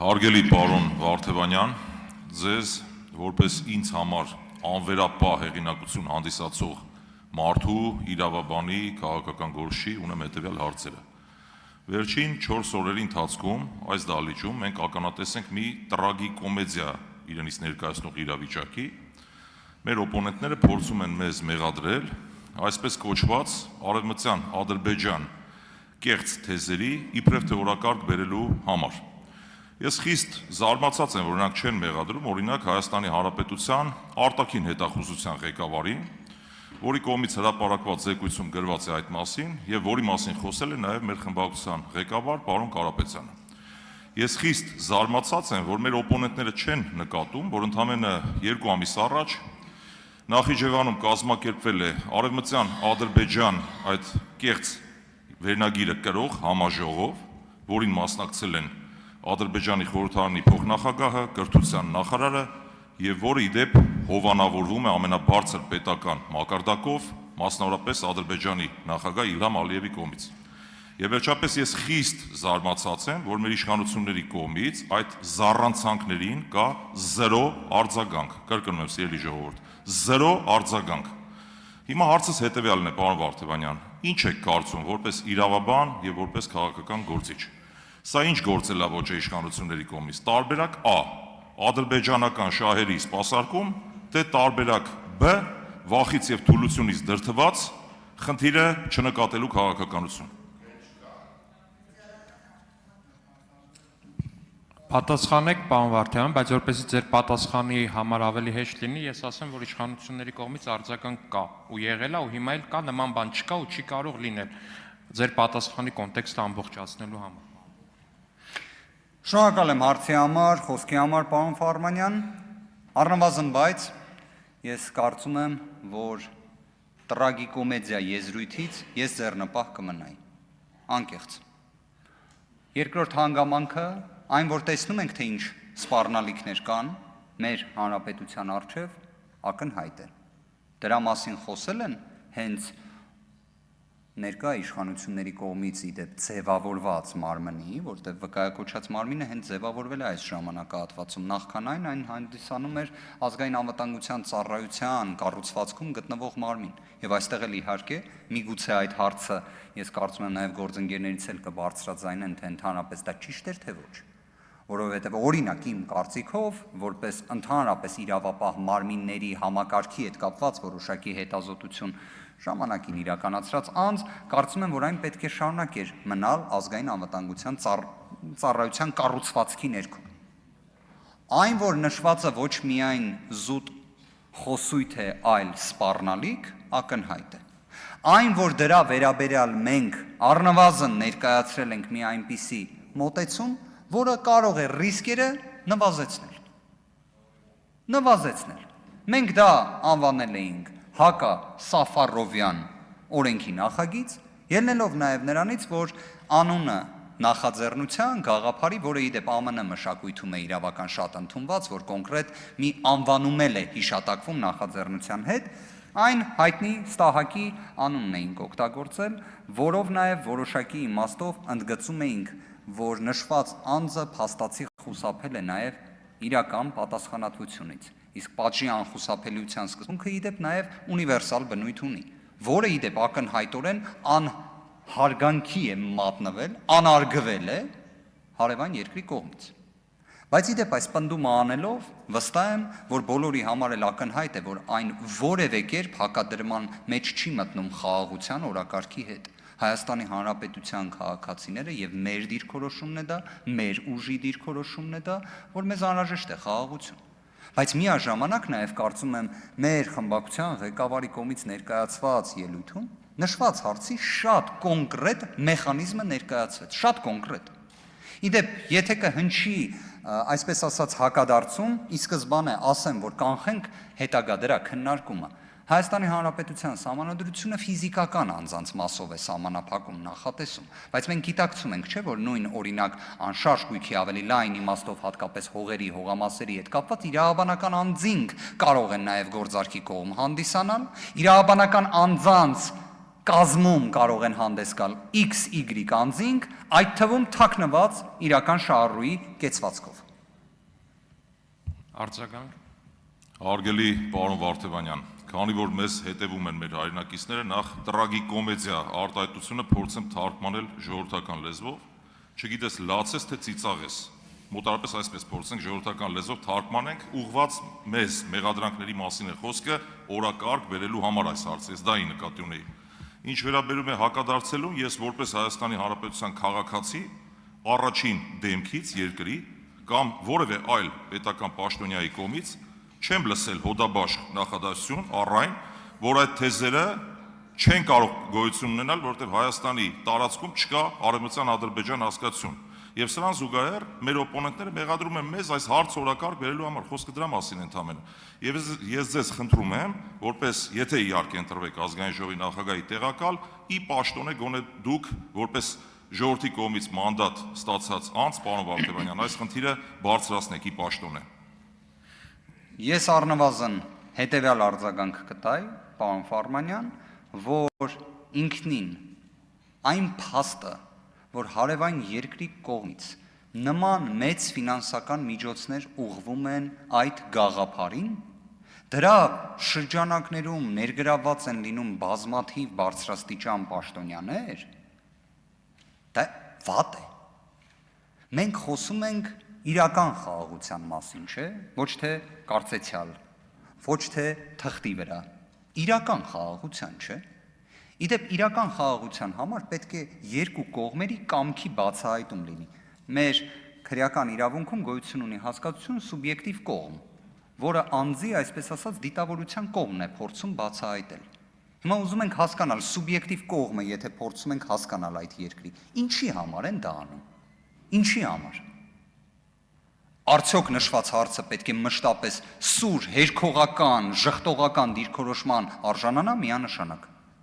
Հարգելի պարոն Վարդևանյան, ձեզ որպես ինձ համար անվերապահ հեղինակություն հանդիսացող մարդու, իրավաբանի, քաղաքական գործի ունեմ հետևյալ հարցերը։ Վերջին 4 օրերի ընթացքում այս դահլիճում մենք ականատեսենք մի տրագիկոմեդիա իրենից ներկայացնող իրավիճակի։ Մեր օպոնենտները փորձում են մեզ մեղադրել այսպես կոչված արևմտյան Ադրբեջան կեղծ թեզերի իբրև թեորակարգ բերելու համար։ Ես խիստ զարմացած եմ, որ նրանք չեն մեղադրում օրինակ Հայաստանի Հանրապետության արտաքին հետախուզության ղեկավարին, որի կողմից հրապարակված զեկույցում գրված է այդ մասին եւ որի մասին խոսել է նաեւ մեր խմբակցության ղեկավար պարոն Կարապետյանը։ Ես խիստ զարմացած եմ, որ մեր օպոնենտները չեն նկատում, որ ընդամենը 2 ամիս առաջ Նախիջևանում կազմակերպվել է Արևմտյան Ադրբեջան այդ կեղծ վերնագիրը կրող համաժողով, որին մասնակցել են Ադրբեջանի խորհրդարանի փոխնախագահը, կրթության նախարարը եւ որը իդեպ հովանավորվում է ամենաբարձր պետական մակարդակով, մասնավորապես Ադրբեջանի նախագահ Իլհամ Ալիևի կողմից։ Եվ վերջապես ես խիստ զարմացած եմ, որ մեր իշխանությունների կողմից այդ զառանցանքներին կա 0 արձագանք, կրկնում եմ սիրելի ժողովուրդ, 0 արձագանք։ Հիմա հարցս հետեւյալն է, պարոն Վարդևանյան, ինչ եք կարծում որպես իրավաբան եւ որպես քաղաքական գործիչ։ Սա ինչ գործելավոճ է իշխանությունների կողմից, տարբերակ A. Ադրբեջանական շահերի սպասարկում, թե տարբերակ B. Վախից եւ թուլությունից դրդված խնդիրը չնկատելու քաղաքականություն։ Պատասխանեք, պարոն Վարդևյան, բայց որպեսզի ձեր պատասխանի համար ավելի հեշտ լինի, ես ասեմ, որ իշխանությունների կողմից արձագանք կա ու եղել է ու հիմա էլ կա, նման բան չկա ու չի կարող լինել ձեր պատասխանի կոնտեքստը ամբողջացնելու համար։ Շնորհակալ եմ հարցի համար, խոսքի համար, պարոն Ֆարմանյան, առնվազն բայց ես կարծում եմ, որ տրագիկոմեդիա եզրույթից ես ձեռնպահ կմնայի, անկեղծ։ Երկրորդ հանգամանքը, այն որ տեսնում ենք, թե ինչ սպառնալիքներ կան մեր հանրապետության առջև, ակնհայտ է։ Դրա մասին խոսել են հենց ներկա իշխանությունների կողմից իդեպ ձևավորված մարմնի, որտեղ վկայակոչած մարմինը հենց ձևավորվել է այս ժամանակահատվածում, նախքան այն հանդիսանում էր ազգային անվտանգության ծառայության կառուցվածքում գտնվող մարմին։ Եվ այստեղ էլ իհարկե միգուցե այդ հարցը ես կարծում եմ նաև գործընկերներից էլ կբարձրաձայնեն, թե ընդհանրապես դա ճիշտ էր, թե ոչ։ Որովհետև օրինակ իմ կարծիքով, որպես ընդհանրապես իրավապահ մարմինների համակարգի հետ կապված որոշակի հետազոտություն ժամանակին իրականացրած անձ, կարծում եմ, որ այն պետք է շարունակեր մնալ ազգային անվտանգության ծառայության կառուցվածքի ներքո։ Այն, որ նշվածը ոչ միայն զուտ խոսույթ է, այլ սպառնալիք, ակնհայտ է։ Այն, որ դրա վերաբերյալ մենք առնվազն ներկայացրել ենք մի այնպիսի մոտեցում, որը կարող է ռիսկերը նվազեցնել։ Մենք դա անվանել էինք Հակասաֆարովյան օրենքի նախագիծ, ելնելով նաև նրանից, որ անունը նախաձեռնության գաղափարի, որը իդեպ ԱՄՆ մշակույթում է իրավական շատ ընդունված, որ կոնկրետ մի անվանում է հիշատակվում նախաձեռնության հետ, այն հայտնի ստահակի անունն էինք օգտագործել, որով նաև որոշակի իմաստով ընդգծում էինք, որ նշված անձը փաստացի խուսափել է նաև իրական պատասխանատվությունից։ Իսկ պատժի անխուսափելիության սկզբունքը իդեպ նաև ունիվերսալ բնույթ ունի, որը իդեպ ակնհայտորեն անհարգանքի է մատնվել, անարգվել է հարևան երկրի կողմից։ Բայց իդեպ այս պնդումը անելով վստահ եմ, որ բոլորի համար էլ ակնհայտ է, որ այն որևէ կերպ հակադրման մեջ չի մտնում խաղաղության օրակարգի հետ։ Հայաստանի Հանրապետության քաղաքացիները եւ մեր դիրքորոշումն է դա, մեր ուժի դիրքորոշումն է դա, որ մեզ անհրաժեշտ է խաղաղություն։ Բայց միաժամանակ նաև կարծում եմ մեր խմբակցության ղեկավարի կողմից ներկայացված ելույթում նշված հարցի շատ կոնկրետ մեխանիզմը ներկայացվեց, շատ կոնկրետ։ Իդեպ, եթե կհնչի, այսպես ասած, հակադարձում, ի սկզբանե ասեմ, որ կանխենք հետագա դրա քննարկումը։ Հայաստանի Հանրապետության սահմանադրությունը ֆիզիկական անձանց մասով է սահմանափակում նախատեսում, բայց մենք գիտակցում ենք, չէ՞, որ նույն օրինակ անշարժ գույքի ավելի լայն իմաստով հատկապես հողերի, հողամասերի հետ կապված իրավաբանական անձինք կարող են նաև գործարքի կողմ հանդիսանալ, իրավաբանական անձանց կազմում կարող են հանդես գալ XY անձինք, այդ թվում թաքնված իրական շահառուի կեցվածքով։ Արձագանք։ Հարգելի պարոն Վարդևանյան, քանի որ մեզ հետևում են մեր հայրենակիցները, նախ տրագիկոմեդիա արտահայտությունը փորձեմ թարգմանել ժողովրդական լեզվով, չգիտես լաց ես թե ծիծաղ ես, մոտարապես այսպես փորձենք ժողովրդական լեզվով թարգմանենք, ուղղված մեզ մեղադրանքների մասին է խոսքը, օրակարգ բերելու համար այս հարցը, ես դա ի նկատի ունեի։ Ինչ վերաբերում է հակադարձելուն, ես որպես Հայաստանի Հանրապետության քաղաքացի առաջին դեմքից երկրի կամ որևէ այլ պետական պաշտոնյայի կողմից չեմ լսել հոդաբաշխ նախադասություն առայն, որ այդ թեզերը չեն կարող գոյություն ունենալ, որովհետև Հայաստանի տարածքում չկա Արևմտյան Ադրբեջան հասկացություն։ Եվ սրան զուգահեռ մեր օպոնենտները մեղադրում են մեզ այս հարց օրակարգ բերելու համար, խոսքը դրա մասին ընդհանրապես։ Եվ ես ձեզ խնդրում եմ, որպես եթե իհարկե ընտրվեք ազգային ժողովի նախագահի տեղակալ, ի պաշտոնե գոնե դուք որպես ժողովրդի կողմից մանդատ ստացած անձ, պարոն Վարդևանյան, այս խնդիրը բարձրացնեք ի պաշտոնե։ Ես առնվազն հետևյալ արձագանք կտայի, պարոն Ֆարմանյան, որ ինքնին այն փաստը, որ հարևան երկրի կողմից նման մեծ ֆինանսական միջոցներ ուղղվում են այդ գաղափարին, դրա շրջանակներում ներգրավված են լինում բազմաթիվ բարձրաստիճան պաշտոնյաներ, դա վատ է։ Մենք խոսում ենք իրական խաղաղության մասին, չէ՞, ոչ թե կարծեցյալ, ոչ թե թղթի վրա, իրական խաղաղության, չէ՞։ Իդեպ իրական խաղաղության համար պետք է երկու կողմերի կամքի բացահայտում լինի։ Մեր քրեական իրավունքում գոյություն ունի հասկացություն սուբյեկտիվ կողմ, որը անձի, այսպես ասած, դիտավորության կողմն է փորձում բացահայտել։ Հիմա ուզում ենք հասկանալ սուբյեկտիվ կողմը, եթե փորձում ենք հասկանալ այդ երկրի, ինչի համար են դա անում։ Ինչի համար։ Արդյոք նշված հարցը պետք է մշտապես սուր, հերքողական, ժխտողական դիրքորոշման արժանանա միանշանակ։